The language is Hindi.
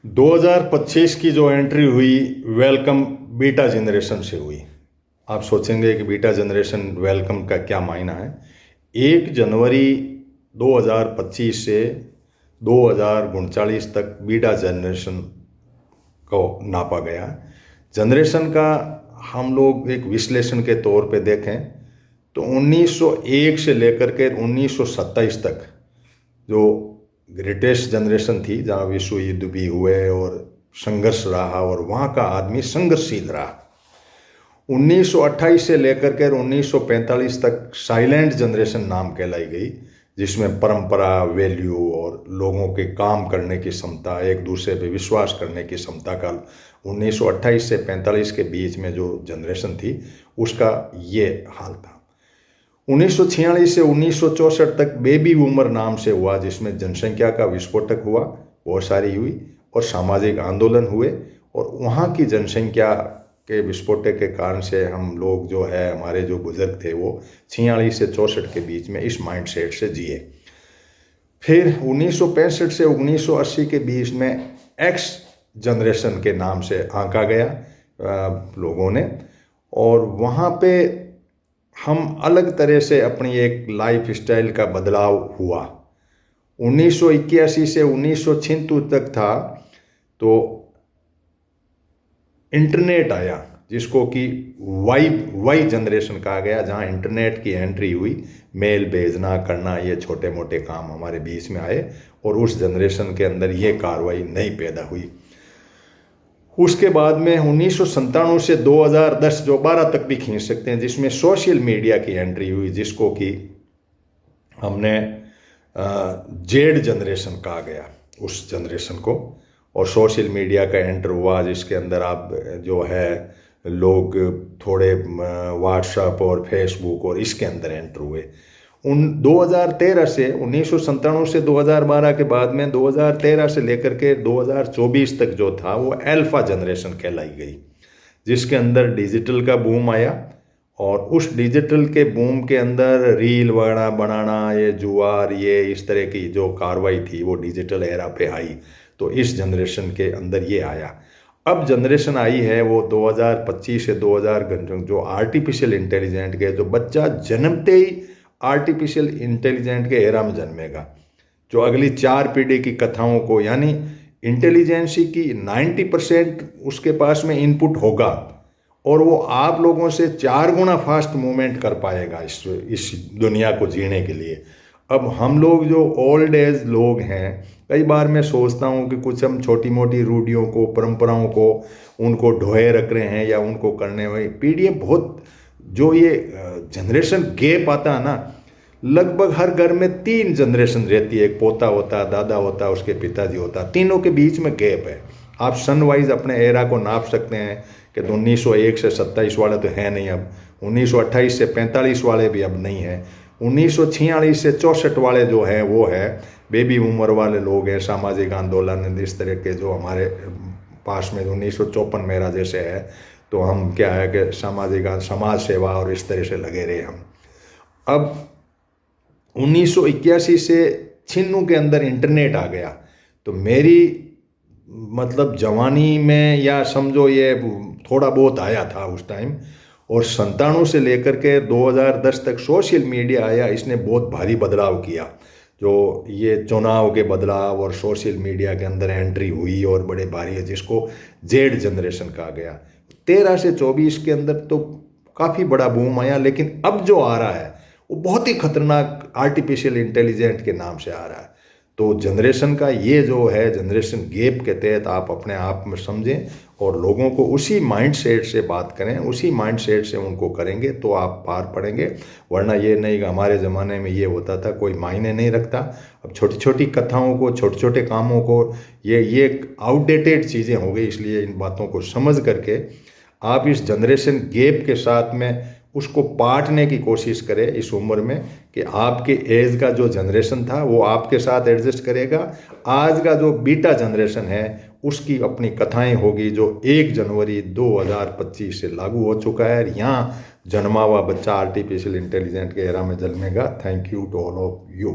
2025 की जो एंट्री हुई वेलकम बीटा जनरेशन से हुई। आप सोचेंगे कि बीटा जनरेशन वेलकम का क्या मायना है। 1 जनवरी 2025 से 2039 तक बीटा जनरेशन को नापा गया। जनरेशन का हम लोग एक विश्लेषण के तौर पे देखें तो 1901 से लेकर के 1927 तक जो ग्रेटेस्ट जनरेशन थी, जहाँ विश्व युद्ध भी हुए और संघर्ष रहा और वहाँ का आदमी संघर्षशील रहा। 1928 से लेकर के 1945 तक साइलेंट जनरेशन नाम कहलाई गई, जिसमें परंपरा, वैल्यू और लोगों के काम करने की क्षमता, एक दूसरे पे विश्वास करने की क्षमता का 1928 से 45 के बीच में जो जनरेशन थी उसका ये हाल था। 1946 से 1964 तक बेबी बूमर नाम से हुआ, जिसमें जनसंख्या का विस्फोटक हुआ, बहुत सारी हुई और सामाजिक आंदोलन हुए और वहाँ की जनसंख्या के विस्फोटक के कारण से हम लोग जो है, हमारे जो बुजुर्ग थे वो 46 से 64 के बीच में इस माइंड सेट से जिए। फिर 1965 से 1980 के बीच में एक्स जनरेशन के नाम से आंका गया लोगों ने, और वहाँ पे हम अलग तरह से अपनी एक लाइफ स्टाइल का बदलाव हुआ। 1981 से 1976 तक था तो इंटरनेट आया, जिसको कि वाई जनरेशन कहा गया, जहाँ इंटरनेट की एंट्री हुई, मेल भेजना करना, ये छोटे मोटे काम हमारे बीच में आए और उस जनरेशन के अंदर ये कार्रवाई नहीं पैदा हुई। उसके बाद में 1997 से 2010 जो 12 तक भी खींच सकते हैं, जिसमें सोशल मीडिया की एंट्री हुई, जिसको कि हमने जेड जनरेशन कहा गया उस जनरेशन को, और सोशल मीडिया का एंटर हुआ, जिसके अंदर आप जो है लोग थोड़े व्हाट्सएप और फेसबुक और इसके अंदर एंटर हुए। 2013 से 1997 से 2012 के बाद में 2013 से लेकर के 2024 तक जो था वो अल्फा जनरेशन कहलाई गई, जिसके अंदर डिजिटल का बूम आया और उस डिजिटल के बूम के अंदर रील वगैरह बनाना, ये जुआर, ये इस तरह की जो कार्रवाई थी वो डिजिटल एरा पे आई। तो इस जनरेशन के अंदर ये आया। अब जनरेशन आई है वो 2025 से 2000 जो आर्टिफिशियल इंटेलिजेंट के, जो बच्चा जन्मते ही आर्टिफिशियल इंटेलिजेंट के एरा में जन्मेगा, जो अगली 4 पीढ़ी की कथाओं को, यानी इंटेलिजेंसी की 90% उसके पास में इनपुट होगा और वो आप लोगों से 4 गुना फास्ट मूवमेंट कर पाएगा इस दुनिया को जीने के लिए। अब हम लोग जो ओल्ड एज लोग हैं, कई बार मैं सोचता हूँ कि कुछ हम छोटी मोटी रूढ़ियों को, परंपराओं को, उनको ढोए रख रहे हैं या उनको करने में पीढ़ियाँ बहुत, जो ये जनरेशन गैप आता है ना, लगभग हर घर में 3 जनरेशन रहती है। एक पोता होता है, दादा होता है, उसके पिताजी होता है, तीनों के बीच में गैप है। आप सन वाइज अपने एरा को नाप सकते हैं कि 1901 से 27 वाले तो हैं नहीं, अब 1928 से 45 वाले भी अब नहीं हैं, 1946 से 64 वाले जो हैं वो है बेबी उम्र वाले लोग हैं, सामाजिक आंदोलन इस तरह के जो हमारे पास में 1954 मेरा जैसे है, तो हम क्या है कि समाज सेवा और इस तरह से लगे रहे हम। अब 1981 से 96 के अंदर इंटरनेट आ गया, तो मेरी मतलब जवानी में, या समझो ये थोड़ा बहुत आया था उस टाइम, और 97 से लेकर के 2010 तक सोशल मीडिया आया। इसने बहुत भारी बदलाव किया, जो ये चुनाव के बदलाव और सोशल मीडिया के अंदर एंट्री हुई और बड़े भारी है, जिसको जेड जनरेशन कहा गया। 13 से 24 के अंदर तो काफ़ी बड़ा बूम आया, लेकिन अब जो आ रहा है वो बहुत ही खतरनाक आर्टिफिशियल इंटेलिजेंट के नाम से आ रहा है। तो जनरेशन का ये जो है जनरेशन गैप के तहत आप अपने आप में समझें और लोगों को उसी माइंड सेट से बात करें, उसी माइंड सेट से उनको करेंगे तो आप पार पड़ेंगे। वरना ये नहीं कि हमारे ज़माने में ये होता था, कोई मायने नहीं रखता। अब छोटी छोटी कथाओं को, छोटे छोटे कामों को, ये आउटडेटेड चीज़ें हो गई। इसलिए इन बातों को समझ करके आप इस जनरेशन गैप के साथ में उसको पाटने की कोशिश करें इस उम्र में, कि आपके एज का जो जनरेशन था वो आपके साथ एडजस्ट करेगा। आज का जो बीटा जनरेशन है उसकी अपनी कथाएं होगी, जो 1 जनवरी 2025 से लागू हो चुका है। यहाँ जन्मा हुआ बच्चा आर्टिफिशियल इंटेलिजेंट के एरा में जन्मेगा। Thank you to all of you.